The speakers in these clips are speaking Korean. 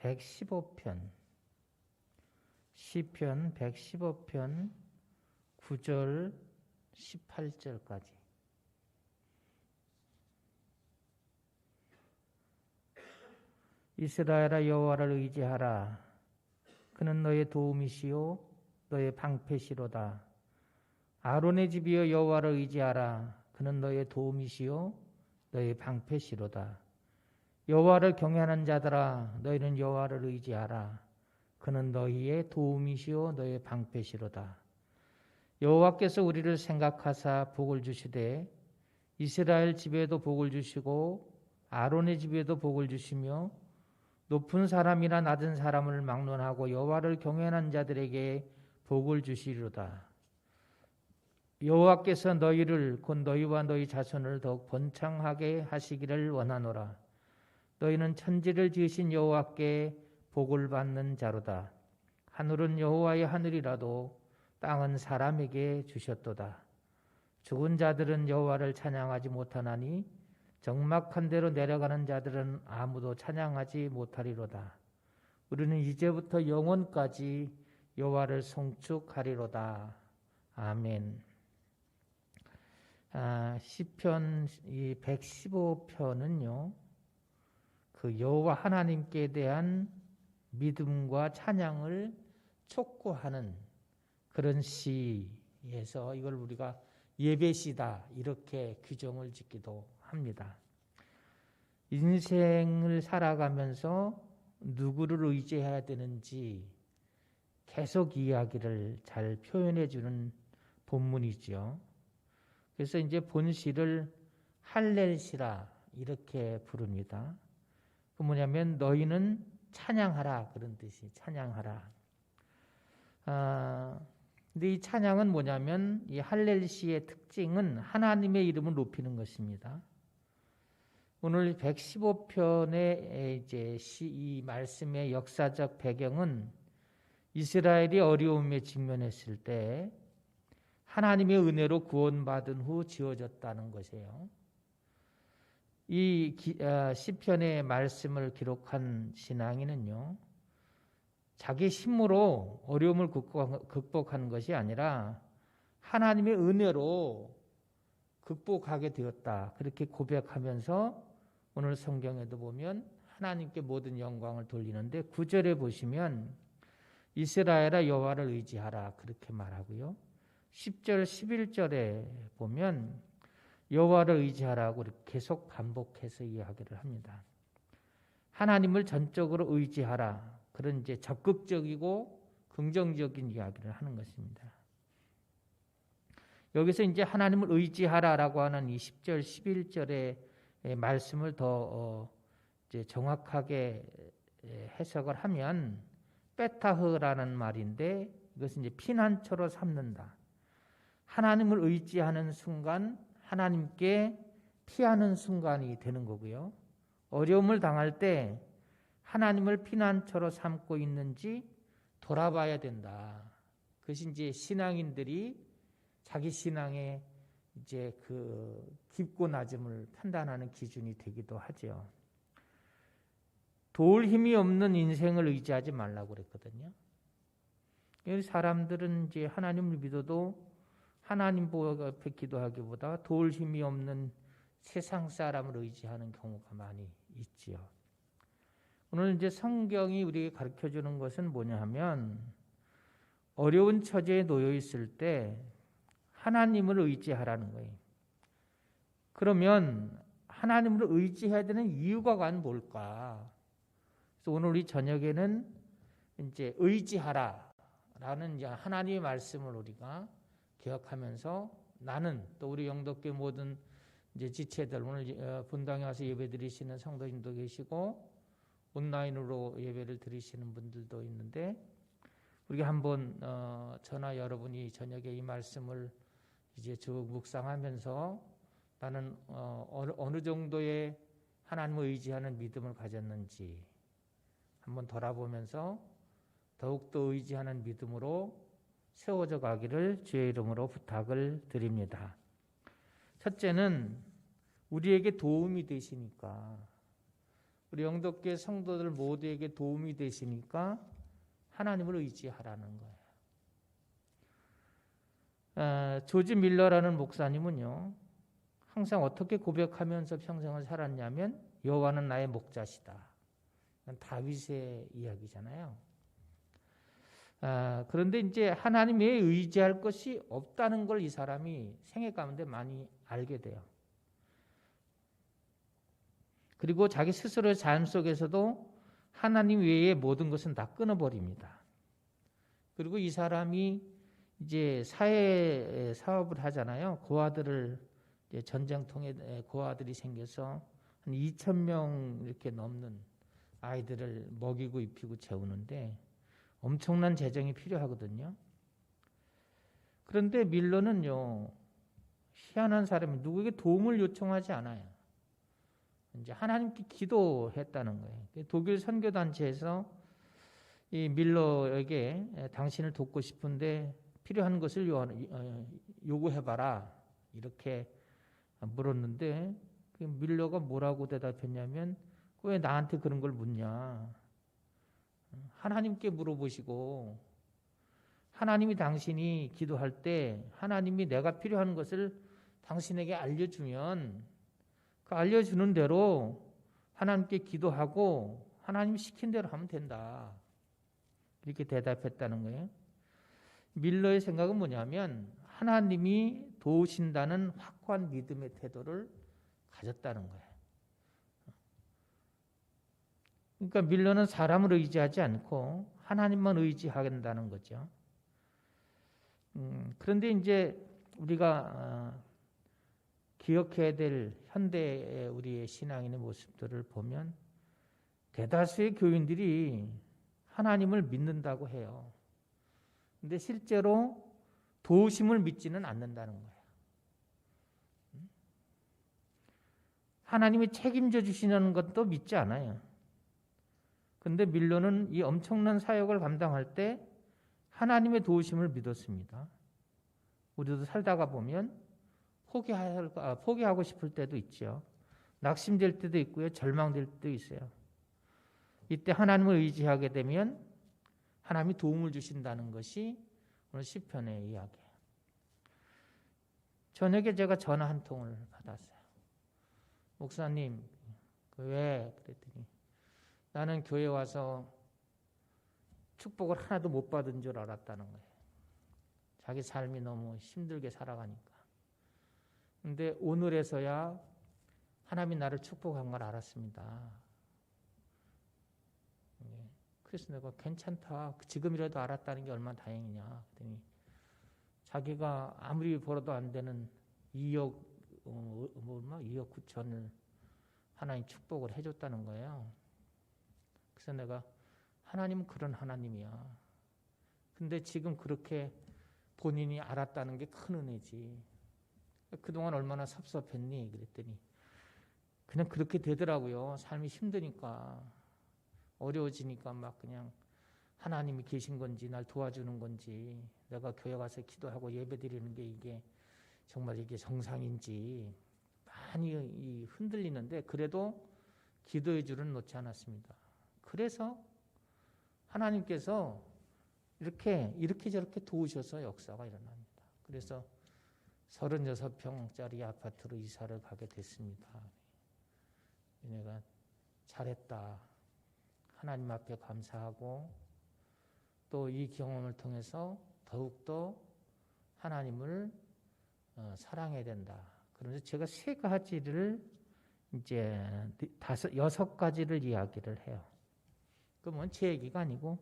115편 시편 115편 9절 18절까지. 이스라엘아 여호와를 의지하라. 그는 너의 도움이시요 너의 방패시로다. 아론의 집이여 여호와를 의지하라. 그는 너의 도움이시요 너의 방패시로다. 여호와를 경외하는 자들아 너희는 여호와를 의지하라. 그는 너희의 도움이시요 너의 방패시로다. 여호와께서 우리를 생각하사 복을 주시되 이스라엘 집에도 복을 주시고 아론의 집에도 복을 주시며 높은 사람이나 낮은 사람을 막론하고 여호와를 경외하는 자들에게 복을 주시리로다. 여호와께서 너희를 곧 너희와 너희 자손을 더욱 번창하게 하시기를 원하노라. 너희는 천지를 지으신 여호와께 복을 받는 자로다. 하늘은 여호와의 하늘이라도 땅은 사람에게 주셨도다. 죽은 자들은 여호와를 찬양하지 못하나니 적막한 데로 내려가는 자들은 아무도 찬양하지 못하리로다. 우리는 이제부터 영원까지 여호와를 송축하리로다. 아멘. 시편 115편은요. 그 여호와 하나님께 대한 믿음과 찬양을 촉구하는 그런 시에서 이걸 우리가 예배시다 이렇게 규정을 짓기도 합니다. 인생을 살아가면서 누구를 의지해야 되는지 계속 이야기를 잘 표현해 주는 본문이죠. 그래서 이제 본시를 할렐시라 이렇게 부릅니다. 그 뭐냐면 너희는 찬양하라 그런 뜻이 찬양하라. 근데 이 찬양은 뭐냐면 이 할렐시의 특징은 하나님의 이름을 높이는 것입니다. 오늘 115편의 이제 이 말씀의 역사적 배경은 이스라엘이 어려움에 직면했을 때 하나님의 은혜로 구원받은 후 지어졌다는 것이에요. 이 시편의 말씀을 기록한 신앙인은요, 자기 힘으로 어려움을 극복하는 것이 아니라 하나님의 은혜로 극복하게 되었다. 그렇게 고백하면서 오늘 성경에도 보면 하나님께 모든 영광을 돌리는데 9절에 보시면 이스라엘아 여호와를 의지하라 그렇게 말하고요. 10절 11절에 보면 여호와를 의지하라고 계속 반복해서 이야기를 합니다. 하나님을 전적으로 의지하라. 그런 이제 적극적이고 긍정적인 이야기를 하는 것입니다. 여기서 이제 하나님을 의지하라라고 하는 이 10절, 11절의 말씀을 더 이제 정확하게 해석을 하면 베타흐라는 말인데 이것은 이제 피난처로 삼는다. 하나님을 의지하는 순간 하나님께 피하는 순간이 되는 거고요. 어려움을 당할 때 하나님을 피난처로 삼고 있는지 돌아봐야 된다. 그것이 이제 신앙인들이 자기 신앙의 이제 그 깊고 낮음을 판단하는 기준이 되기도 하죠. 도울 힘이 없는 인생을 의지하지 말라고 그랬거든요. 사람들은 이제 하나님을 믿어도 하나님 앞에 기도하기보다 도울 힘이 없는 세상 사람을 의지하는 경우가 많이 있지요. 오늘 이제 성경이 우리에게 가르쳐 주는 것은 뭐냐 하면 어려운 처지에 놓여 있을 때 하나님을 의지하라는 거예요. 그러면 하나님을 의지해야 되는 이유가 과연 뭘까? 그래서 오늘 우리 저녁에는 이제 의지하라라는 이제 하나님의 말씀을 우리가 기억하면서 나는 또 우리 영덕교회 모든 이제 지체들 오늘 본당에 와서 예배 드리시는 성도님도 계시고 온라인으로 예배를 드리시는 분들도 있는데 우리가 한번 저나 여러분이 저녁에 이 말씀을 이제 쭉 묵상하면서 나는 어느 정도의 하나님을 의지하는 믿음을 가졌는지 한번 돌아보면서 더욱더 의지하는 믿음으로 세워져 가기를 주의 이름으로 부탁을 드립니다. 첫째는 우리에게 도움이 되시니까 우리 영덕교회 성도들 모두에게 도움이 되시니까 하나님을 의지하라는 거예요. 조지 밀러라는 목사님은요, 항상 어떻게 고백하면서 평생을 살았냐면 여호와는 나의 목자시다. 이건 다윗의 이야기잖아요. 그런데 이제 하나님에 의지할 것이 없다는 걸 이 사람이 생애 가운데 많이 알게 돼요. 그리고 자기 스스로의 삶 속에서도 하나님 외의 모든 것은 다 끊어버립니다. 그리고 이 사람이 이제 사회 사업을 하잖아요. 고아들을 이제 전쟁통에 고아들이 생겨서 한 2,000명 이렇게 넘는 아이들을 먹이고 입히고 재우는데 엄청난 재정이 필요하거든요. 그런데 밀러는요, 희한한 사람이 누구에게 도움을 요청하지 않아요. 이제 하나님께 기도했다는 거예요. 독일 선교단체에서 이 밀러에게 당신을 돕고 싶은데 필요한 것을 요구해봐라 이렇게 물었는데 밀러가 뭐라고 대답했냐면 왜 나한테 그런 걸 묻냐. 하나님께 물어보시고 하나님이 당신이 기도할 때 하나님이 내가 필요한 것을 당신에게 알려주면 그 알려주는 대로 하나님께 기도하고 하나님이 시킨 대로 하면 된다. 이렇게 대답했다는 거예요. 밀러의 생각은 뭐냐면 하나님이 도우신다는 확고한 믿음의 태도를 가졌다는 거예요. 그러니까 밀러는 사람을 의지하지 않고 하나님만 의지한다는 거죠. 그런데 이제 우리가 기억해야 될 현대의 우리의 신앙인의 모습들을 보면 대다수의 교인들이 하나님을 믿는다고 해요. 근데 실제로 도우심을 믿지는 않는다는 거예요. 하나님이 책임져 주시는 것도 믿지 않아요. 그런데 밀러는 이 엄청난 사역을 감당할 때 하나님의 도우심을 믿었습니다. 우리도 살다가 보면 포기하고 싶을 때도 있죠. 낙심될 때도 있고요. 절망될 때도 있어요. 이때 하나님을 의지하게 되면 하나님이 도움을 주신다는 것이 오늘 시편의 이야기예요. 저녁에 제가 전화 한 통을 받았어요. 목사님, 왜? 그랬더니 나는 교회 와서 축복을 하나도 못 받은 줄 알았다는 거예요. 자기 삶이 너무 힘들게 살아가니까. 근데 오늘에서야 하나님이 나를 축복한 걸 알았습니다. 그래서 내가 괜찮다. 지금이라도 알았다는 게 얼마나 다행이냐. 그랬더니 자기가 아무리 벌어도 안 되는 2억 9천을 하나님 축복을 해줬다는 거예요. 그래서 내가 하나님은 그런 하나님이야. 근데 지금 그렇게 본인이 알았다는 게 큰 은혜지. 그동안 얼마나 섭섭했니? 그랬더니 그냥 그렇게 되더라고요. 삶이 힘드니까 어려워지니까 막 그냥 하나님이 계신 건지 날 도와주는 건지 내가 교회 가서 기도하고 예배드리는 게 이게 정말 이게 정상인지 많이 흔들리는데 그래도 기도의 줄은 놓지 않았습니다. 그래서 하나님께서 이렇게 저렇게 도우셔서 역사가 일어납니다. 그래서 36평짜리 아파트로 이사를 가게 됐습니다. 내가 잘했다. 하나님 앞에 감사하고 또 이 경험을 통해서 더욱더 하나님을 사랑해야 된다. 그래서 제가 3가지를 이제 6가지를 이야기를 해요. 그러면 제 얘기가 아니고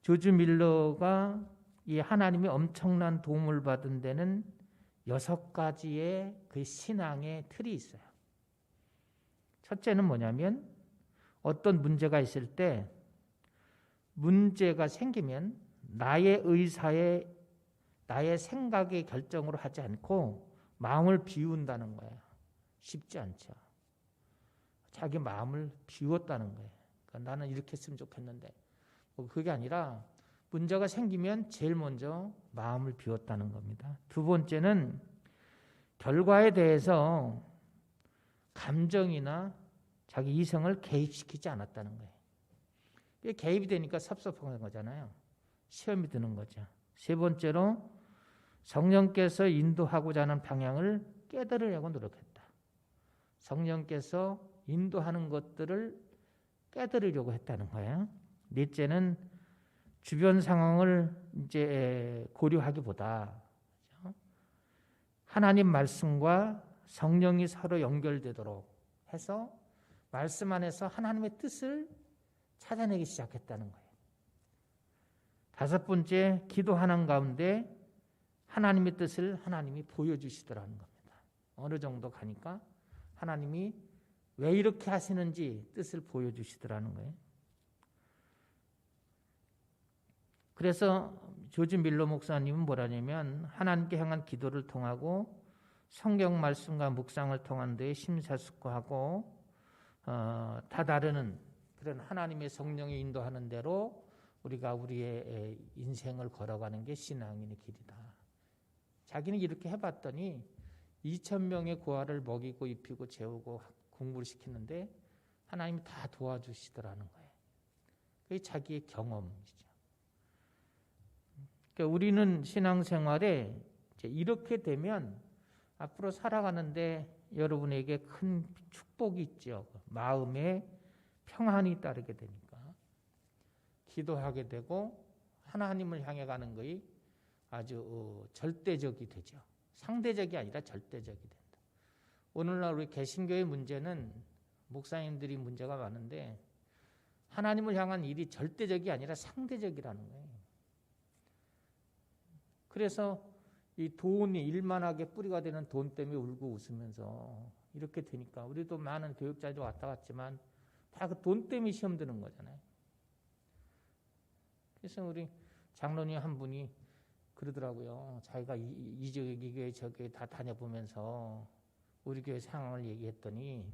조지 밀러가 이 하나님의 엄청난 도움을 받은 데는 6가지의 그 신앙의 틀이 있어요. 첫째는 뭐냐면 어떤 문제가 있을 때 문제가 생기면 나의 의사에 나의 생각의 결정으로 하지 않고 마음을 비운다는 거예요. 쉽지 않죠. 자기 마음을 비웠다는 거예요. 그러니까 나는 이렇게 했으면 좋겠는데 그게 아니라 문제가 생기면 제일 먼저 마음을 비웠다는 겁니다. 2번째는 결과에 대해서 감정이나 자기 이성을 개입시키지 않았다는 거예요. 이게 개입이 되니까 섭섭한 거잖아요. 시험이 드는 거죠. 세 번째로 성령께서 인도하고자 하는 방향을 깨달으려고 노력했다. 성령께서 인도하는 것들을 깨달으려고 했다는 거예요. 넷째는 주변 상황을 이제 고려하기보다 하나님 말씀과 성령이 서로 연결되도록 해서 말씀 안에서 하나님의 뜻을 찾아내기 시작했다는 거예요. 다섯 번째, 기도하는 가운데 하나님의 뜻을 하나님이 보여주시더라는 겁니다. 어느 정도 가니까 하나님이 왜 이렇게 하시는지 뜻을 보여주시더라는 거예요. 그래서 조지 밀러 목사님은 뭐라냐면 하나님께 향한 기도를 통하고 성경 말씀과 묵상을 통한 데에 심사숙고하고 다다르는 그런 하나님의 성령이 인도하는 대로 우리가 우리의 인생을 걸어가는 게 신앙인의 길이다. 자기는 이렇게 해봤더니 2,000명의 고아를 먹이고 입히고 재우고 공부를 시키는데 하나님이 다 도와주시더라는 거예요. 그게 자기의 경험이죠. 그러니까 우리는 신앙생활에 이렇게 되면 앞으로 살아가는데 여러분에게 큰 축복이 있죠. 마음에 평안이 따르게 되니까 기도하게 되고 하나님을 향해 가는 것이 아주 절대적이 되죠. 상대적이 아니라 절대적이 된다. 오늘날 우리 개신교의 문제는 목사님들이 문제가 많은데 하나님을 향한 일이 절대적이 아니라 상대적이라는 거예요. 그래서 이 돈이 일만하게 뿌리가 되는 돈 때문에 울고 웃으면서 이렇게 되니까 우리도 많은 교육자들 왔다 갔지만 다 그 돈 때문에 시험 드는 거잖아요. 그래서 우리 장로님 한 분이 그러더라고요. 자기가 이 교회 저 교회 다 다녀보면서 우리 교회 상황을 얘기했더니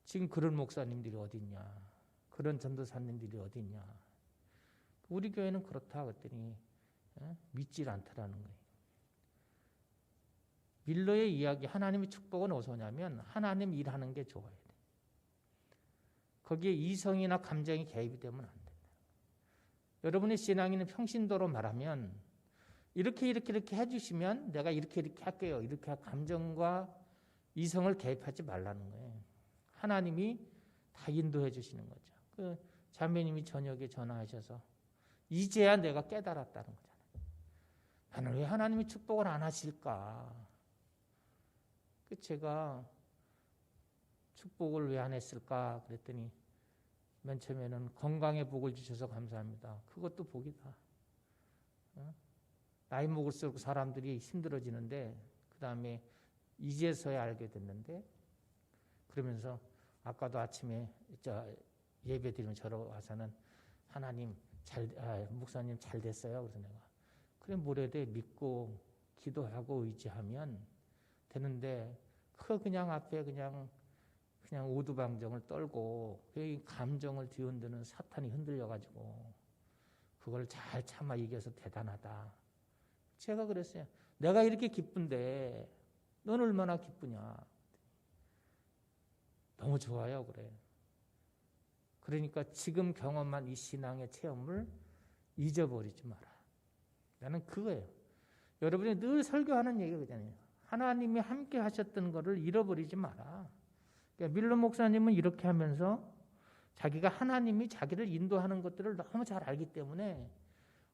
지금 그런 목사님들이 어디 있냐, 그런 전도사님들이 어디 있냐, 우리 교회는 그렇다 그랬더니 믿질 않더라는 거예요. 밀러의 이야기 하나님의 축복은 어디서 오냐면 하나님 일하는 게 좋아야 돼. 거기에 이성이나 감정이 개입이 되면 안 된다. 여러분의 신앙인은 평신도로 말하면 이렇게 해주시면 내가 이렇게 할게요. 이렇게 감정과 이성을 개입하지 말라는 거예요. 하나님이 다 인도해 주시는 거죠. 그 자매님이 저녁에 전화하셔서 이제야 내가 깨달았다는 거잖아요. 나는 왜 하나님이 축복을 안 하실까? 제가 축복을 왜 안 했을까? 그랬더니 맨 처음에는 건강의 복을 주셔서 감사합니다. 그것도 복이다. 나이 먹을수록 사람들이 힘들어지는데 그 다음에 이제서야 알게 됐는데 그러면서 아까도 아침에 예배 드리면 저러 와서는 하나님 목사님 잘 됐어요. 그래서 내가 그래 모레대 믿고 기도하고 의지하면 되는데 그냥 앞에 그냥 오두방정을 떨고 그 감정을 뒤흔드는 사탄이 흔들려가지고 그걸 잘 참아 이겨서 대단하다. 제가 그랬어요. 내가 이렇게 기쁜데 넌 얼마나 기쁘냐. 너무 좋아요. 그래. 그러니까 지금 경험한 이 신앙의 체험을 잊어버리지 마라. 나는 그거예요. 여러분이 늘 설교하는 얘기가 그잖아요. 하나님이 함께 하셨던 것을 잃어버리지 마라. 그러니까 밀러 목사님은 이렇게 하면서 자기가 하나님이 자기를 인도하는 것들을 너무 잘 알기 때문에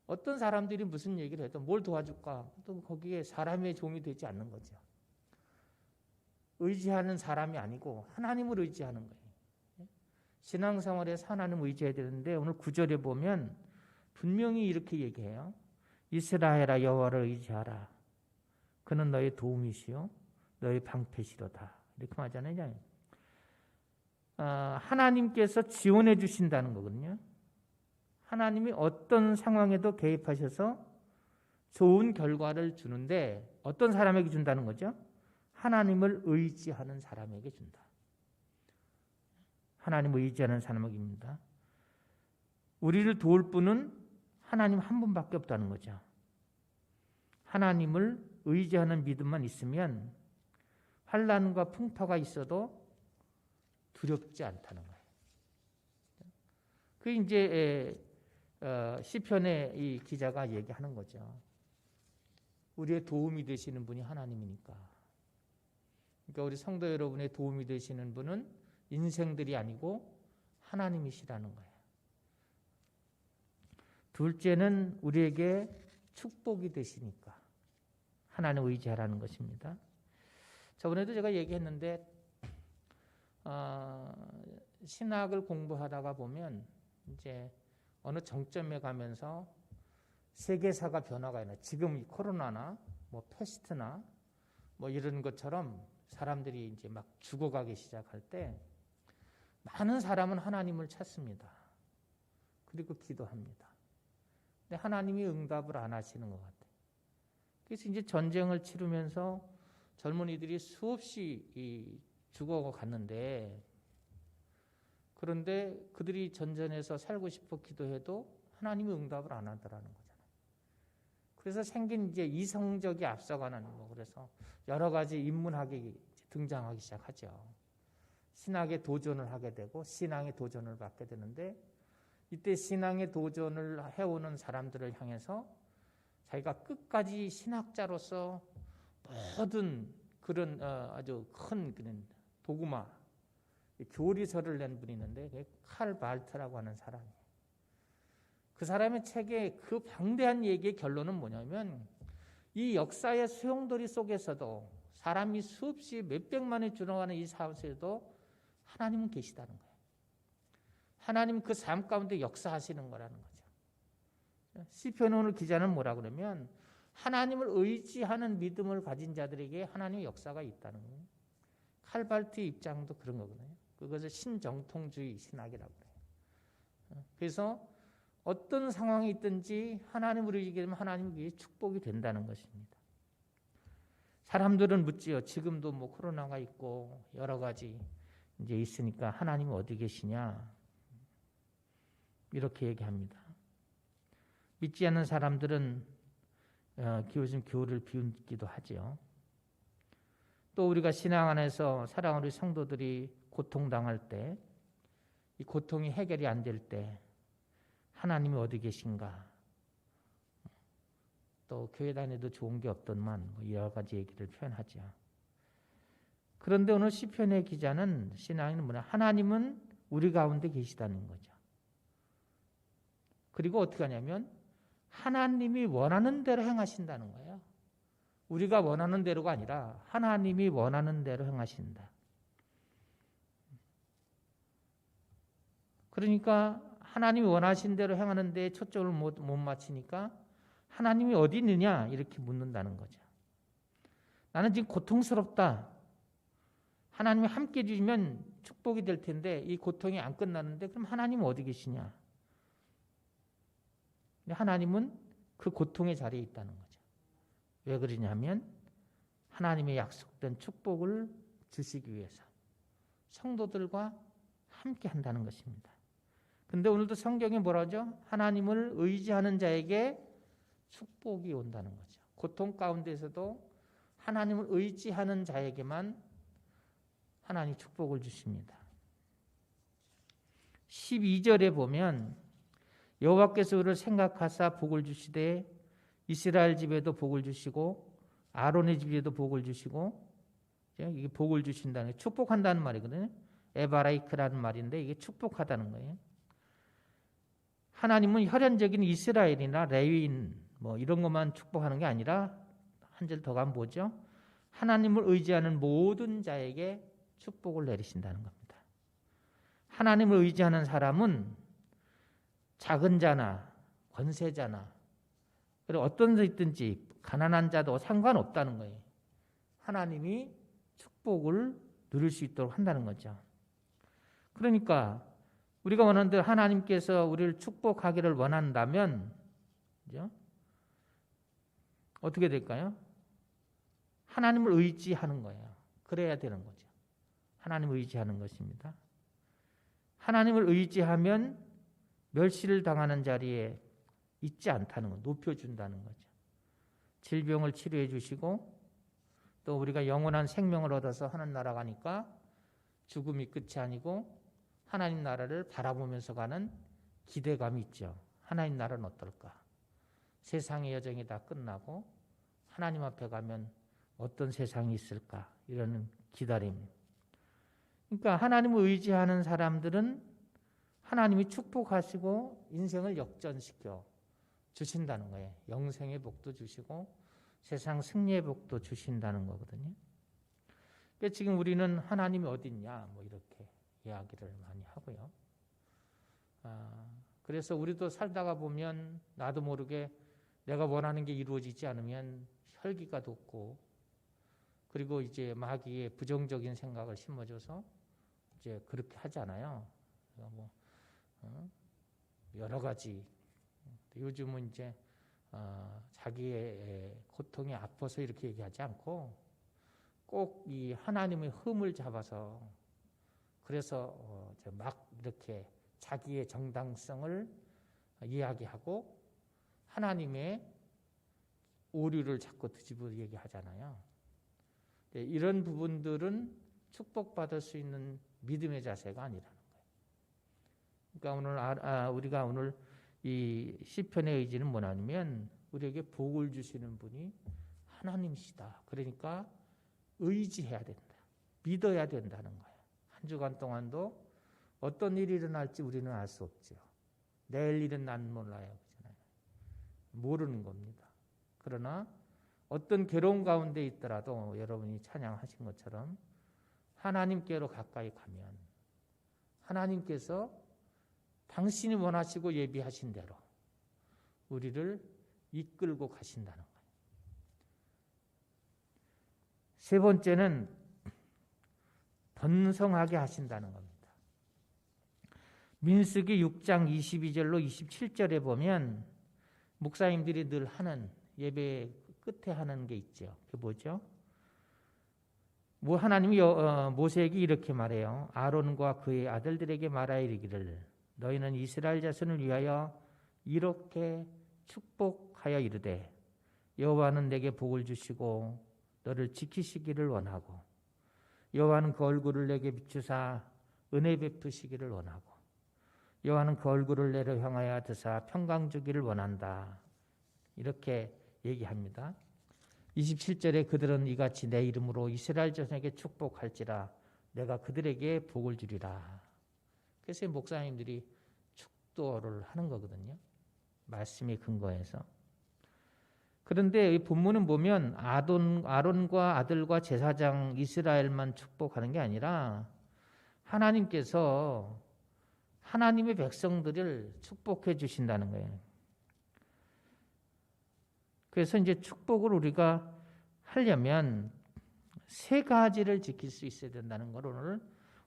어떤 사람들이 무슨 얘기를 해도 뭘 도와줄까? 또 거기에 사람의 종이 되지 않는 거죠. 의지하는 사람이 아니고 하나님을 의지하는 거예요. 신앙생활에서 하나님을 의지해야 되는데 오늘 9절에 보면 분명히 이렇게 얘기해요. 이스라엘아 여호와를 의지하라. 그는 너의 도움이시요 너의 방패시로다. 이렇게 말하잖아요. 하나님께서 지원해 주신다는 거거든요. 하나님이 어떤 상황에도 개입하셔서 좋은 결과를 주는데 어떤 사람에게 준다는 거죠? 하나님을 의지하는 사람에게 준다. 하나님을 의지하는 사람에게입니다. 우리를 도울 분은 하나님 한 분밖에 없다는 거죠. 하나님을 의지하는 믿음만 있으면 환난과 풍파가 있어도 두렵지 않다는 거예요. 그 이제 시편의 이 기자가 얘기하는 거죠. 우리의 도움이 되시는 분이 하나님이니까. 그러니까 우리 성도 여러분의 도움이 되시는 분은 인생들이 아니고 하나님이시라는 거예요. 둘째는 우리에게 축복이 되시니까 하나님 의지하라는 것입니다. 저번에도 제가 얘기했는데 신학을 공부하다가 보면 이제 어느 정점에 가면서 세계사가 변화가 있나. 지금 이 코로나나 뭐 패스트나 뭐 이런 것처럼 사람들이 이제 막 죽어가기 시작할 때 많은 사람은 하나님을 찾습니다. 그리고 기도합니다. 근데 하나님이 응답을 안 하시는 것 같아요. 그래서 이제 전쟁을 치르면서 젊은이들이 수없이 죽어갔는데, 그런데 그들이 전쟁에서 살고 싶어 기도해도 하나님이 응답을 안 하더라는 거잖아요. 그래서 생긴 이제 이성적이 앞서가는 거. 그래서 여러 가지 인문학이 등장하기 시작하죠. 신학에 도전을 하게 되고 신앙의 도전을 받게 되는데, 이때 신앙의 도전을 해오는 사람들을 향해서 자기가 끝까지 신학자로서 모든 그런 아주 큰 그런 도구마, 교리서를 낸 분이 있는데 칼 발트라고 하는 사람이에요. 그 사람의 책의 그 방대한 얘기의 결론은 뭐냐면, 이 역사의 소용돌이 속에서도 사람이 수없이 몇백만이 줄어가는 이 사회에도 하나님은 계시다는 거예요. 하나님 그 삶 가운데 역사하시는 거라는 거죠. 시편 오늘 기자는 뭐라 그러면, 하나님을 의지하는 믿음을 가진 자들에게 하나님의 역사가 있다는 거예요. 칼발트의 입장도 그런 거거든요. 그것을 신정통주의 신학이라고 해요. 그래서 어떤 상황이 있든지 하나님을 의지하게 되면 하나님에게 축복이 된다는 것입니다. 사람들은 묻지요. 지금도 뭐 코로나가 있고 여러 가지 이제 있으니까 하나님이 어디 계시냐? 이렇게 얘기합니다. 믿지 않는 사람들은 요즘 교를 비웃기도 하죠. 또 우리가 신앙 안에서 사랑하는 우리 성도들이 고통당할 때, 이 고통이 해결이 안 될 때 하나님이 어디 계신가? 또 교회 다녀도 좋은 게 없던만 여러 가지 얘기를 표현하죠. 그런데 오늘 시편의 기자는 신앙은 뭐냐? 하나님은 우리 가운데 계시다는 거죠. 그리고 어떻게 하냐면 하나님이 원하는 대로 행하신다는 거예요. 우리가 원하는 대로가 아니라 하나님이 원하는 대로 행하신다. 그러니까 하나님이 원하신 대로 행하는데 초점을 못 맞추니까 하나님이 어디 있느냐 이렇게 묻는다는 거죠. 나는 지금 고통스럽다. 하나님이 함께 해주시면 축복이 될 텐데 이 고통이 안 끝났는데 그럼 하나님은 어디 계시냐? 하나님은 그 고통의 자리에 있다는 거죠. 왜 그러냐면 하나님의 약속된 축복을 주시기 위해서 성도들과 함께 한다는 것입니다. 근데 오늘도 성경이 뭐라죠? 하나님을 의지하는 자에게 축복이 온다는 거죠. 고통 가운데서도 하나님을 의지하는 자에게만 하나님이 축복을 주십니다. 12절에 보면 여호와께서 그를 생각하사 복을 주시되 이스라엘 집에도 복을 주시고 아론의 집에도 복을 주시고, 이게 복을 주신다는 게 축복한다는 말이거든요. 에바라이크라는 말인데 이게 축복하다는 거예요. 하나님은 혈연적인 이스라엘이나 레위인 뭐 이런 것만 축복하는 게 아니라 한 절 더 가면 뭐죠? 하나님을 의지하는 모든 자에게 축복을 내리신다는 겁니다. 하나님을 의지하는 사람은 작은 자나 권세자나 그리고 어떤 데 있든지 가난한 자도 상관없다는 거예요. 하나님이 축복을 누릴 수 있도록 한다는 거죠. 그러니까 우리가 원하는 대로 하나님께서 우리를 축복하기를 원한다면 그죠? 어떻게 될까요? 하나님을 의지하는 거예요. 그래야 되는 거죠. 하나님을 의지하는 것입니다. 하나님을 의지하면 멸시를 당하는 자리에 있지 않다는 거, 높여준다는 거죠. 질병을 치료해 주시고 또 우리가 영원한 생명을 얻어서 하는 나라 가니까 죽음이 끝이 아니고 하나님 나라를 바라보면서 가는 기대감이 있죠. 하나님 나라는 어떨까? 세상의 여정이 다 끝나고 하나님 앞에 가면 어떤 세상이 있을까? 이런 기다림. 그러니까 하나님을 의지하는 사람들은 하나님이 축복하시고 인생을 역전시켜 주신다는 거예요. 영생의 복도 주시고 세상 승리의 복도 주신다는 거거든요. 그러니까 지금 우리는 하나님이 어디 있냐 뭐 이렇게 이야기를 많이 하고요. 그래서 우리도 살다가 보면 나도 모르게 내가 원하는 게 이루어지지 않으면 혈기가 돋고, 그리고 이제 마귀의 부정적인 생각을 심어줘서 이제 그렇게 하잖아요. 뭐 여러 가지. 요즘은 이제 자기의 고통이 아파서 이렇게 얘기하지 않고 꼭 이 하나님의 흠을 잡아서, 그래서 막 이렇게 자기의 정당성을 이야기하고 하나님의 오류를 자꾸 뒤집어 얘기하잖아요. 이런 부분들은 축복받을 수 있는 믿음의 자세가 아니라는 거예요. 그러니까 우리가 오늘 이 시편의 의지는 뭐냐면 우리에게 복을 주시는 분이 하나님이시다. 그러니까 의지해야 된다. 믿어야 된다는 거예요. 한 주간 동안도 어떤 일이 일어날지 우리는 알 수 없죠. 내일 일은 난 몰라요. 그렇잖아요. 모르는 겁니다. 그러나 어떤 괴로운 가운데 있더라도 여러분이 찬양하신 것처럼 하나님께로 가까이 가면 하나님께서 당신이 원하시고 예비하신 대로 우리를 이끌고 가신다는 거예요. 세 번째는 번성하게 하신다는 겁니다. 민수기 6장 22절로 27절에 보면 목사님들이 늘 하는 예배 끝에 하는 게 있죠. 그게 뭐죠? 하나님이 모세에게 이렇게 말해요. 아론과 그의 아들들에게 말하여 이르기를 너희는 이스라엘 자손을 위하여 이렇게 축복하여 이르되 여호와는 내게 복을 주시고 너를 지키시기를 원하고 여호와는 그 얼굴을 내게 비추사 은혜 베푸시기를 원하고 여호와는 그 얼굴을 내려 향하여 드사 평강 주기를 원한다. 이렇게 얘기합니다. 27절에 그들은 이같이 내 이름으로 이스라엘 자손에게 축복할지라 내가 그들에게 복을 주리라. 그래서 목사님들이 축도를 하는 거거든요. 말씀이 근거해서. 그런데 이 본문은 보면 아론과 아들과 제사장 이스라엘만 축복하는 게 아니라 하나님께서 하나님의 백성들을 축복해 주신다는 거예요. 그래서 이제 축복을 우리가 하려면 세 가지를 지킬 수 있어야 된다는 걸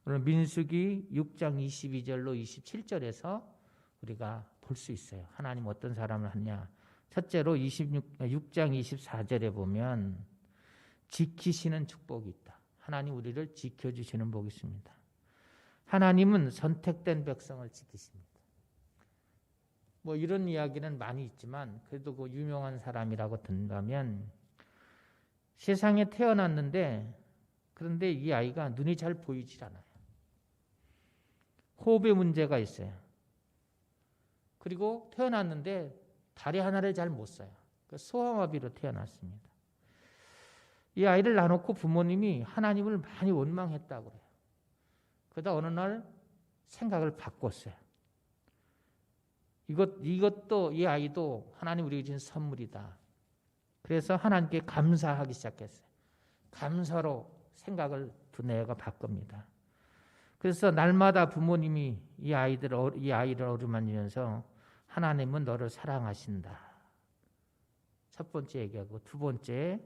오늘 민수기 6장 22절로 27절에서 우리가 볼 수 있어요. 하나님 어떤 사람을 하냐. 첫째로 6장 24절에 보면 지키시는 축복이 있다. 하나님 우리를 지켜주시는 복이 있습니다. 하나님은 선택된 백성을 지키십니다. 뭐 이런 이야기는 많이 있지만 그래도 그 유명한 사람이라고 든다면 세상에 태어났는데 그런데 이 아이가 눈이 잘 보이질 않아요. 호흡에 문제가 있어요. 그리고 태어났는데 다리 하나를 잘 못 써요. 소아마비로 태어났습니다. 이 아이를 놔놓고 부모님이 하나님을 많이 원망했다고 그래요. 그러다 어느 날 생각을 바꿨어요. 이것도 이 아이도 하나님 우리에게 주신 선물이다. 그래서 하나님께 감사하기 시작했어요. 감사로 생각을 두뇌가 바꿉니다. 그래서 날마다 부모님이 이 아이를 어루만지면서 하나님은 너를 사랑하신다. 첫 번째 얘기하고 두 번째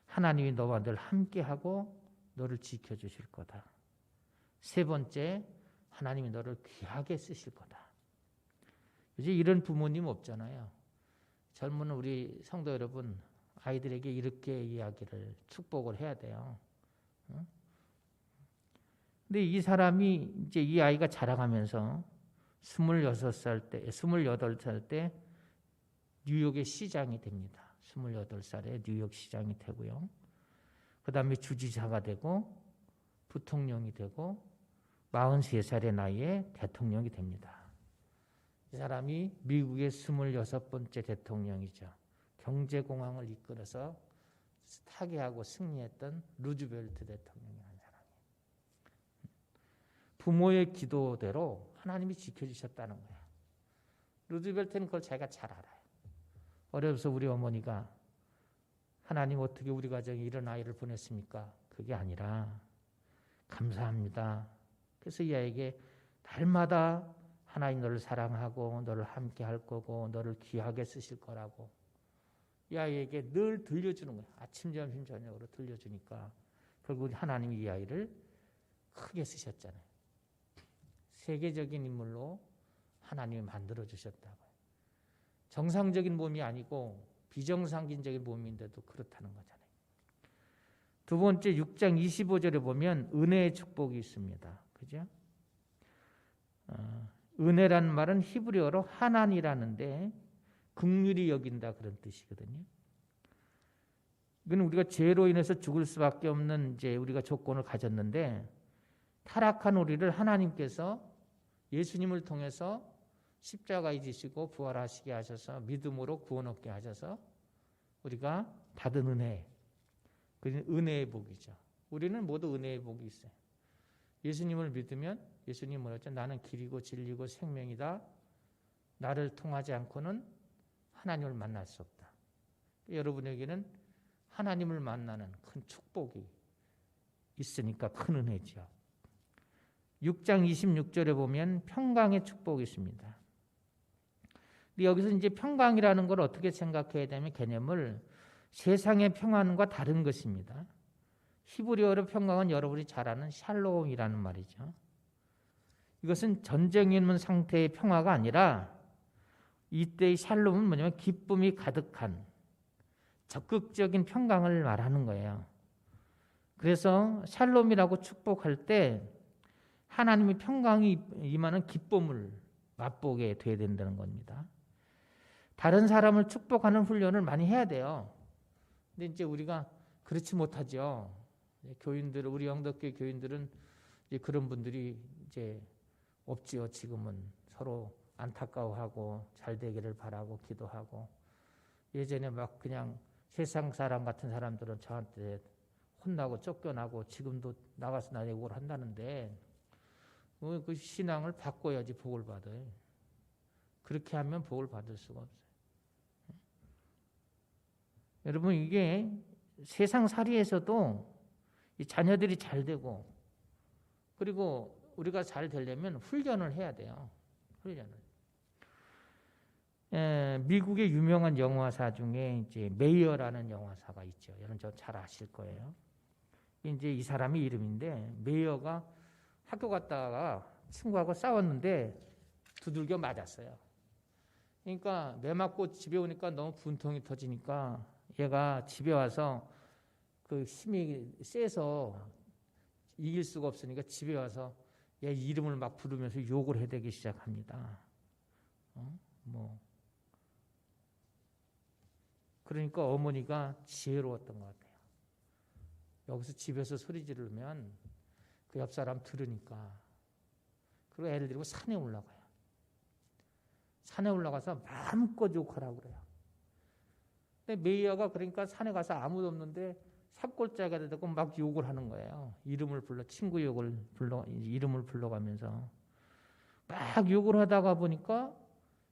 하나님이 너와 늘 함께하고 너를 지켜주실 거다. 세 번째 하나님이 너를 귀하게 쓰실 거다. 이제 이런 부모님 없잖아요. 젊은 우리 성도 여러분 아이들에게 이렇게 이야기를 축복을 해야 돼요. 근데 이 사람이 이제 이 아이가 자라가면서 28살 때 뉴욕의 시장이 됩니다. 28살에 뉴욕 시장이 되고요. 그 다음에 주지사가 되고 부통령이 되고 43살의 나이에 대통령이 됩니다. 이 사람이 미국의 26번째 대통령이죠. 경제공황을 이끌어서 타개하고 승리했던 루즈벨트 대통령이라는 사람이에요. 부모의 기도대로 하나님이 지켜주셨다는 거예요. 루즈벨트는 그걸 자기가 잘 알아요. 어려서 우리 어머니가 하나님 어떻게 우리 가정에 이런 아이를 보냈습니까? 그게 아니라 감사합니다. 그래서 이 아이에게 날마다 하나님 너를 사랑하고 너를 함께 할 거고 너를 귀하게 쓰실 거라고 이 아이에게 늘 들려주는 거예요. 아침, 점심, 저녁으로 들려주니까 결국 하나님이 이 아이를 크게 쓰셨잖아요. 세계적인 인물로 하나님이 만들어주셨다고요. 정상적인 몸이 아니고 비정상적인 몸인데도 그렇다는 거잖아요. 두 번째 6장 25절에 보면 은혜의 축복이 있습니다. 그죠? 은혜라는 말은 히브리어로 하난이라는데 긍휼히 여긴다 그런 뜻이거든요. 이건 우리가 죄로 인해서 죽을 수밖에 없는 이제 우리가 조건을 가졌는데 타락한 우리를 하나님께서 예수님을 통해서 십자가에 지시고 부활하시게 하셔서 믿음으로 구원 얻게 하셔서 우리가 받은 은혜, 그 은혜의 복이죠. 우리는 모두 은혜의 복이 있어요. 예수님을 믿으면 예수님 뭐랬죠? 나는 길이고 진리고 생명이다. 나를 통하지 않고는 하나님을 만날 수 없다. 여러분에게는 하나님을 만나는 큰 축복이 있으니까 큰 은혜죠. 6장 26절에 보면 평강의 축복이 있습니다. 여기서 이제 평강이라는 걸 어떻게 생각해야 되면 개념을 세상의 평안과 다른 것입니다. 히브리어로 평강은 여러분이 잘 아는 샬롬이라는 말이죠. 이것은 전쟁이 있는 상태의 평화가 아니라 이때의 샬롬은 뭐냐면 기쁨이 가득한 적극적인 평강을 말하는 거예요. 그래서 샬롬이라고 축복할 때 하나님의 평강이 임하는 기쁨을 맛보게 돼야 된다는 겁니다. 다른 사람을 축복하는 훈련을 많이 해야 돼요. 근데 이제 우리가 그렇지 못하죠. 교인들, 우리 영덕교회 교인들은 이제 그런 분들이 이제 없지요. 지금은 서로 안타까워하고 잘 되기를 바라고 기도하고 예전에 막 그냥 세상 사람 같은 사람들은 저한테 혼나고 쫓겨나고 지금도 나가서 나 욕을 한다는데 그 신앙을 바꿔야지 복을 받아요. 그렇게 하면 복을 받을 수가 없어요. 여러분 이게 세상살이에서도 이 자녀들이 잘 되고 그리고 우리가 잘 되려면 훈련을 해야 돼요. 훈련을. 미국의 유명한 영화사 중에 이제 메이어라는 영화사가 있죠. 여러분 저 잘 아실 거예요. 이제 이 사람이 이름인데 메이어가 학교 갔다가 친구하고 싸웠는데 두들겨 맞았어요. 그러니까 매 맞고 집에 오니까 너무 분통이 터지니까 얘가 집에 와서 그 힘이 세서 이길 수가 없으니까 집에 와서 얘 이름을 막 부르면서 욕을 해대기 시작합니다. 그러니까 어머니가 지혜로웠던 것 같아요. 여기서 집에서 소리 지르면 그 옆 사람 들으니까 그리고 애를 데리고 산에 올라가요. 산에 올라가서 마음껏 욕하라고 그래요. 근데 메이어가 그러니까 산에 가서 아무도 없는데 산골짜기가 되고 막 욕을 하는 거예요. 이름을 불러 친구 이름을 불러가면서 막 욕을 하다가 보니까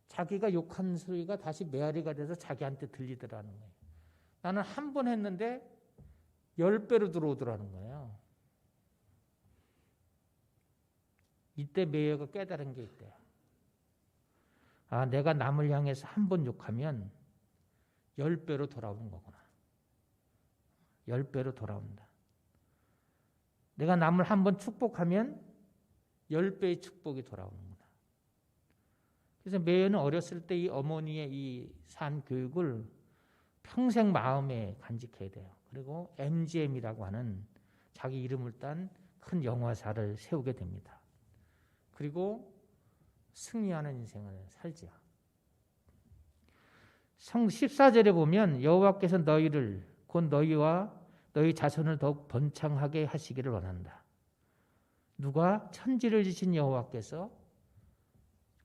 자기가 욕한 소리가 다시 메아리가 돼서 자기한테 들리더라는 거예요. 나는 한 번 했는데 10배로 들어오더라는 거예요. 이때 메이어가 깨달은 게 있대요. 아, 내가 남을 향해서 한 번 욕하면 10배로 돌아오는 거구나. 10배로 돌아온다. 내가 남을 한 번 축복하면 10배의 축복이 돌아오는구나. 그래서 메이어는 어렸을 때 이 어머니의 이 산 교육을 평생 마음에 간직해야 돼요. 그리고 MGM이라고 하는 자기 이름을 딴 큰 영화사를 세우게 됩니다. 그리고 승리하는 인생을 살지요. 14절에 보면 여호와께서 너희를 곧 너희와 너희 자손을 더욱 번창하게 하시기를 원한다. 누가? 천지를 지신 여호와께서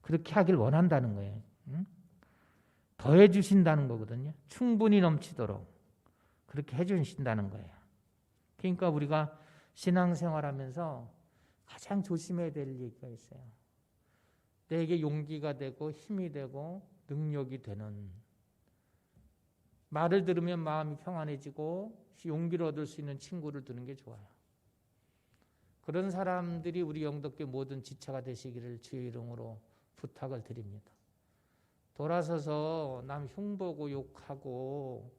그렇게 하길 원한다는 거예요. 응? 더해 주신다는 거거든요. 충분히 넘치도록 그렇게 해 주신다는 거예요. 그러니까 우리가 신앙생활하면서 가장 조심해야 될 얘기가 있어요. 내게 용기가 되고 힘이 되고 능력이 되는, 말을 들으면 마음이 평안해지고 용기를 얻을 수 있는 친구를 두는 게 좋아요. 그런 사람들이 우리 영덕교회 모든 지체가 되시기를 주의 이름으로 부탁을 드립니다. 돌아서서 남 흉보고 욕하고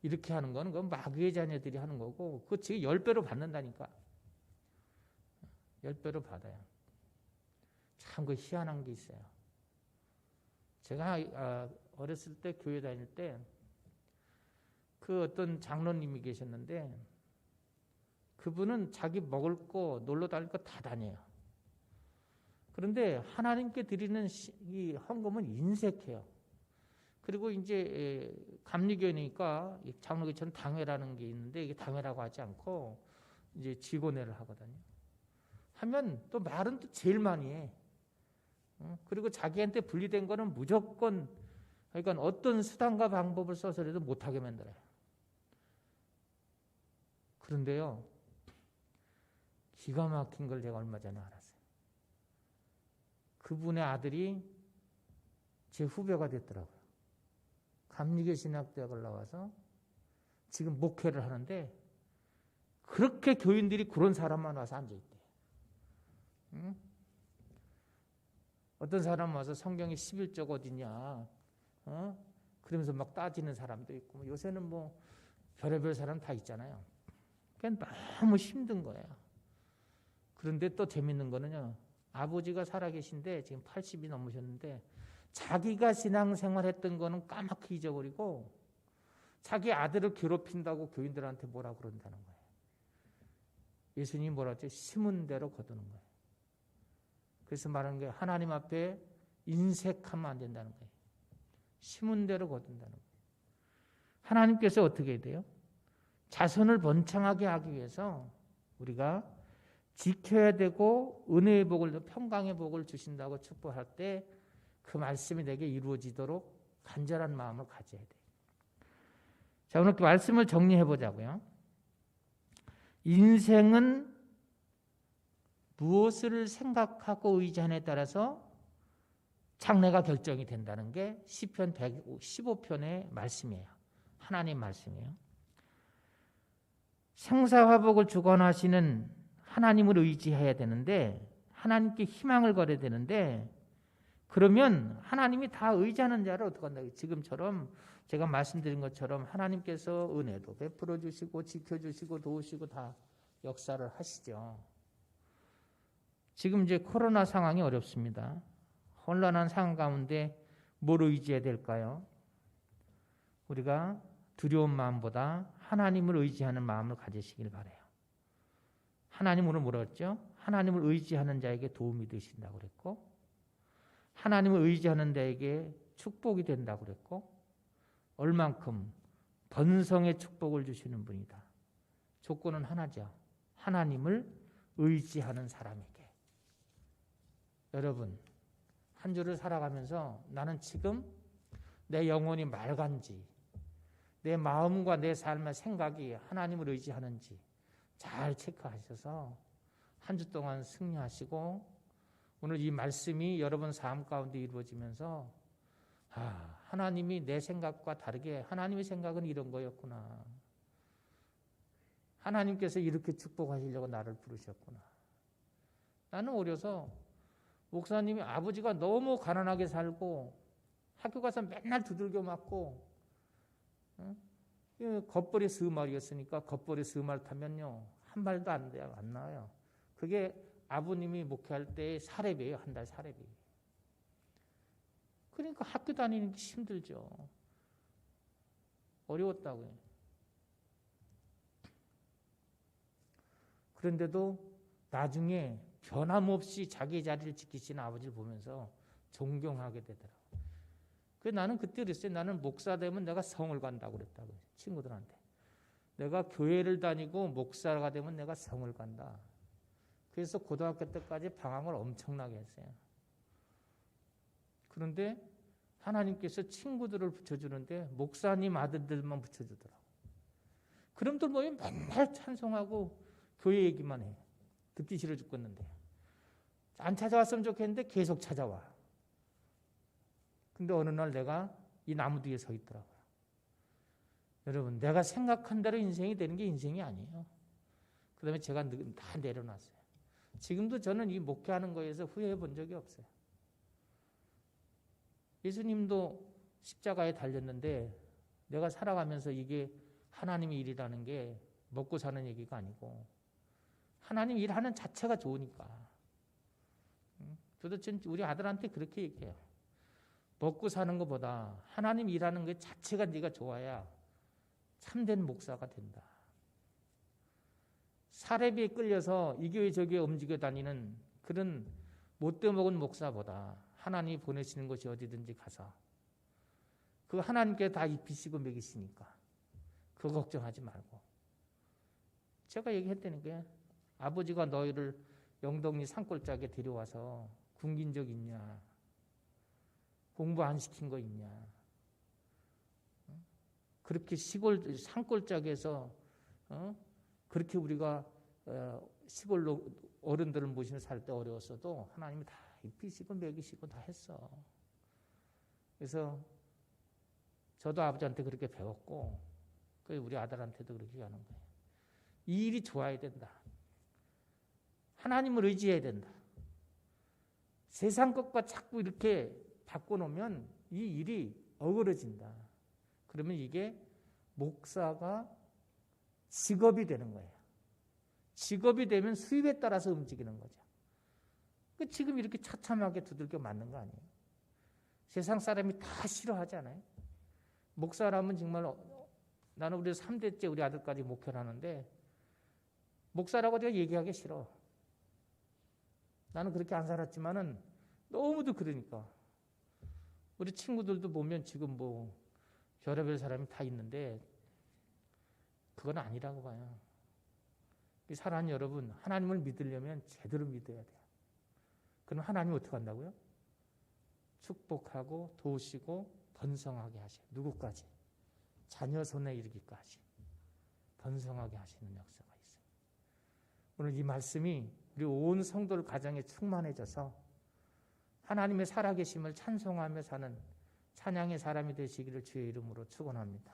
이렇게 하는 건 그건 마귀의 자녀들이 하는 거고, 그거 지금 10배로 받는다니까. 10배로 받아요. 참 그 희한한 게 있어요. 제가 어렸을 때 교회 다닐 때 그 어떤 장로님이 계셨는데, 그분은 자기 먹을 거 놀러 다닐 거 다 다녀요. 그런데 하나님께 드리는 이 헌금은 인색해요. 그리고 이제 감리교회니까 장로교처럼 당회라는 게 있는데, 이게 당회라고 하지 않고 이제 직원회를 하거든요. 하면 또 말은 또 제일 많이 해. 그리고 자기한테 분리된 거는 무조건, 그러니까 어떤 수단과 방법을 써서라도 못하게 만들어요. 그런데요, 기가 막힌 걸 제가 얼마 전에 알았어요. 그분의 아들이 제 후배가 됐더라고요. 감리교 신학대학을 나와서 지금 목회를 하는데, 그렇게 교인들이 그런 사람만 와서 앉아있대요. 응? 어떤 사람 와서 성경에 11쪽 어디냐, 그러면서 막 따지는 사람도 있고, 요새는 뭐 별의별 사람 다 있잖아요. 그러니까 너무 힘든 거예요. 그런데 또 재밌는 거는요, 아버지가 살아계신데 지금 80이 넘으셨는데 자기가 신앙생활 했던 거는 까맣게 잊어버리고 자기 아들을 괴롭힌다고 교인들한테 뭐라 그런다는 거예요. 예수님이 뭐라 했죠? 심은 대로 거두는 거예요. 그래서 말하는 게, 하나님 앞에 인색하면 안 된다는 거예요. 심은 대로 거둔다는 거예요. 하나님께서 어떻게 해야 돼요? 자손을 번창하게 하기 위해서 우리가 지켜야 되고 은혜의 복을, 평강의 복을 주신다고 축복할 때 그 말씀이 내게 이루어지도록 간절한 마음을 가져야 돼요. 자, 오늘 그 말씀을 정리해 보자고요. 인생은 무엇을 생각하고 의지하느냐에 따라서 장래가 결정이 된다는 게 시편 115편의 말씀이에요. 하나님 말씀이에요. 생사화복을 주관하시는 하나님을 의지해야 되는데, 하나님께 희망을 걸어야 되는데, 그러면 하나님이 다 의지하는 자를 어떻게 한다? 지금처럼 제가 말씀드린 것처럼 하나님께서 은혜도 베풀어 주시고 지켜주시고 도우시고 다 역사를 하시죠. 지금 이제 코로나 상황이 어렵습니다. 혼란한 상황 가운데 뭘 의지해야 될까요? 우리가 두려운 마음보다 하나님을 의지하는 마음을 가지시길 바라요. 하나님으로 뭐라 했죠? 하나님을 의지하는 자에게 도움이 되신다고 그랬고, 하나님을 의지하는 자에게 축복이 된다고 그랬고, 얼만큼? 번성의 축복을 주시는 분이다. 조건은 하나죠. 하나님을 의지하는 사람에게. 여러분, 한 주를 살아가면서 나는 지금 내 영혼이 맑은지, 내 마음과 내 삶의 생각이 하나님을 의지하는지 잘 체크하셔서 한 주 동안 승리하시고, 오늘 이 말씀이 여러분 삶 가운데 이루어지면서, 하나님이 내 생각과 다르게 하나님의 생각은 이런 거였구나. 하나님께서 이렇게 축복하시려고 나를 부르셨구나. 나는 어려서 목사님이 아버지가 너무 가난하게 살고 학교 가서 맨날 두들겨 맞고, 겉벌이 스마리였으니까 겉벌이 스마를 타면요 한 발도 안 돼요, 안 나와요. 그게 아버님이 목회할 때 사례비예요. 한 달 사례비. 그러니까 학교 다니는 게 힘들죠. 어려웠다고요. 그런데도 나중에 변함없이 자기 자리를 지키시는 아버지를 보면서 존경하게 되더라고요. 그래서 나는 그때 그랬어요. 나는 목사 되면 내가 성을 간다고 그랬다고요. 친구들한테. 내가 교회를 다니고 목사가 되면 내가 성을 간다. 그래서 고등학교 때까지 방황을 엄청나게 했어요. 그런데 하나님께서 친구들을 붙여주는데 목사님 아들들만 붙여주더라고요. 그럼들 모이면 맨날 찬송하고 교회 얘기만 해. 듣기 싫어 죽겠는데. 안 찾아왔으면 좋겠는데 계속 찾아와. 근데 어느 날 내가 이 나무 뒤에 서 있더라고요. 여러분, 내가 생각한 대로 인생이 되는 게 인생이 아니에요. 그 다음에 제가 다 내려놨어요. 지금도 저는 이 목회하는 거에서 후회해 본 적이 없어요. 예수님도 십자가에 달렸는데 내가 살아가면서 이게 하나님의 일이라는 게 먹고 사는 얘기가 아니고 하나님 일하는 자체가 좋으니까. 도대체 우리 아들한테 그렇게 얘기해요. 먹고 사는 것보다 하나님 일하는 것 자체가 네가 좋아야 참된 목사가 된다. 사례비에 끌려서 이 교회 저 교회 움직여 다니는 그런 못돼 먹은 목사보다 하나님이 보내시는 곳이 어디든지 가서 그 하나님께 다 입히시고 먹이시니까 그거 걱정하지 말고. 제가 얘기했다는 게 아버지가 너희를 영동리 산골짜기에 데려와서 굶긴 적 있냐? 공부 안 시킨 거 있냐? 그렇게 시골 산골짜기에서 그렇게 우리가 시골로 어른들을 모시며 살 때 어려웠어도 하나님이 다 입히시고 먹이시고 다 했어. 그래서 저도 아버지한테 그렇게 배웠고 우리 아들한테도 그렇게 하는 거예요. 이 일이 좋아야 된다. 하나님을 의지해야 된다. 세상 것과 자꾸 이렇게 바꿔놓으면 이 일이 어그러진다. 그러면 이게 목사가 직업이 되는 거예요. 직업이 되면 수입에 따라서 움직이는 거죠. 지금 이렇게 처참하게 두들겨 맞는 거 아니에요? 세상 사람이 다 싫어하잖아요. 목사라면 정말 나는 우리 3대째 우리 아들까지 목회를 하는데 목사라고 내가 얘기하기 싫어. 나는 그렇게 안 살았지만은 너무도 그러니까. 우리 친구들도 보면 지금 뭐 별의별 사람이 다 있는데 그건 아니라고 봐요. 사랑하는 여러분, 하나님을 믿으려면 제대로 믿어야 돼요. 그럼 하나님 어떻게 한다고요? 축복하고 도우시고 번성하게 하셔요. 누구까지? 자녀 손에 이르기까지 번성하게 하시는 역사가 있어요. 오늘 이 말씀이 우리 온 성도들 가정에 충만해져서 하나님의 살아계심을 찬송하며 사는 찬양의 사람이 되시기를 주의 이름으로 축원합니다.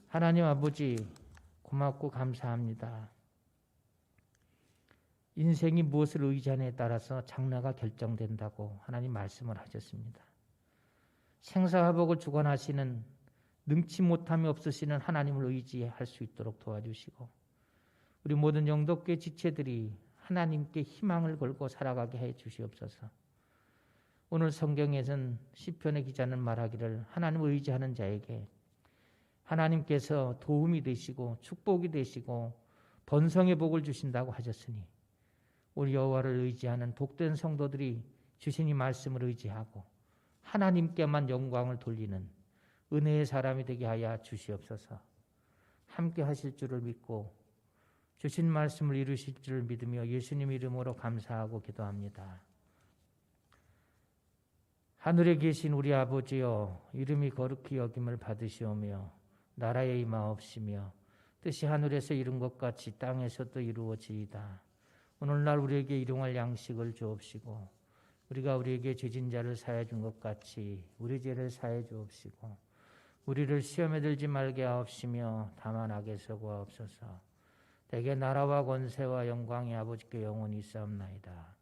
하나님 아버지 고맙고 감사합니다. 인생이 무엇을 의지하느냐에 따라서 장래가 결정된다고 하나님 말씀을 하셨습니다. 생사화복을 주관하시는 능치 못함이 없으시는 하나님을 의지할 수 있도록 도와주시고 우리 모든 영덕교회 지체들이 하나님께 희망을 걸고 살아가게 해 주시옵소서. 오늘 성경에서는 시편의 기자는 말하기를 하나님을 의지하는 자에게 하나님께서 도움이 되시고 축복이 되시고 번성의 복을 주신다고 하셨으니 우리 여호와를 의지하는 복된 성도들이 주신 이 말씀을 의지하고 하나님께만 영광을 돌리는 은혜의 사람이 되게 하여 주시옵소서. 함께 하실 줄을 믿고 주신 말씀을 이루실 줄을 믿으며 예수님 이름으로 감사하고 기도합니다. 하늘에 계신 우리 아버지여, 이름이 거룩히 여김을 받으시오며 나라에 임하옵시며 뜻이 하늘에서 이룬 것 같이 땅에서도 이루어지이다. 오늘날 우리에게 일용할 양식을 주옵시고 우리가 우리에게 죄진 자를 사해 준 것 같이 우리 죄를 사해 주옵시고 우리를 시험에 들지 말게 하옵시며 다만 악에서 구하옵소서. 대개 나라와 권세와 영광이 아버지께 영원히 있사옵나이다.